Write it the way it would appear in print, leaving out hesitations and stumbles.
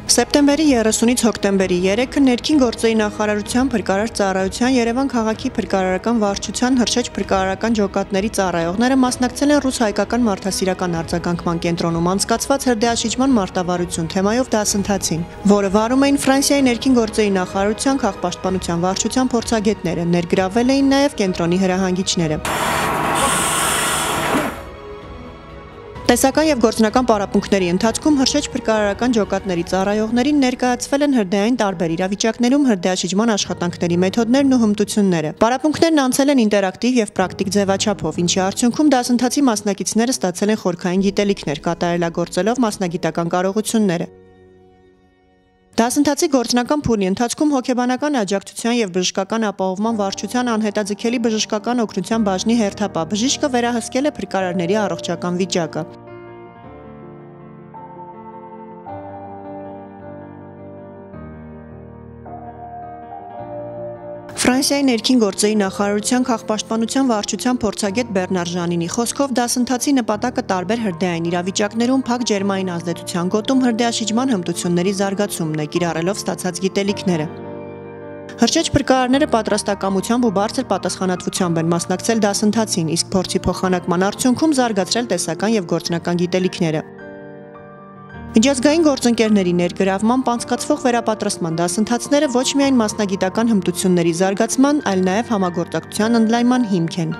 Սեպտեմբերի 30-ից հոկտեմբերի 3-ը ներքին գործերի նախարարության փրկարար ծառայության Երևան քաղաքի փրկարարական վարչության հրշեջ փրկարարական ջոկատների ծառայողները մասնակցել են ռուս-հայկական մարդասիրական արձագանքման կենտրոնում անցկացված հրդեհաշիջման մարտավարություն թեմայով դասընթացին, որը վարում էին Ֆրանսիայի ներքին գործերի նախարարության քաղաքապաշտպանության վարչության փորձագետները, ներգրավել էին նաև կենտրոնի հրահանգիչները։ Տեսական և գործնական պարապմունքների ընթացքում հրշեջ փրկարարական ջոկատների ծառայողներին ներկայացվել են հրդեհային տարբեր իրավիճակներում հրդեհաշիջման աշխատանքների մեթոդներն ու հմտությունները։ Պարապմունքներն անցել են ինտերակտիվ և պրակտիկ ձևաչափով, ինչի արդյունքում դասընթացի մասնակիցները ստացել են խորքային գիտելիքներ, կատարելագործելով մասնագիտական կարողությունները։ Դասընթացի գործնական փուլի ընթացքում հոգեբանական աջակցության և բժշկական ապահովման վարչության անհետաձգելի բժշկական օգնության բաժնի հերթապահ բժիշկը վերահսկել է փրկարարների առողջական վիճակը։ Ֆրանսիայի ներքին գործերի նախարարության քաղաքապաշտպանության վարչության փորձագետ Բեռնար Ժանինի խոսքով դասընթացի նպատակը տարբեր հրդեհային իրավիճակներում փակ ջերմային ազդեցության գոտում հրդեհաշիջման հմտությունների զարգացումն է, կիրառելով ստացած գիտելիքները։ Հրշեջ փրկարարները պատրաստակամությամբ ու բարձր պատասխանատվությամբ են մասնակցել դասընթացին, իսկ փորձի փոխանակման արդյունքում զարգացրել տեսական և գործնական գիտելիքները։ Միջազգային գործընկերների ներգրավմամբ անցկացվող վերապատրաստման դասընթացները ոչ միայն մասնագիտական հմտությունների զարգացման, այլ նաև համագործակցության ընդլայնման հիմք են։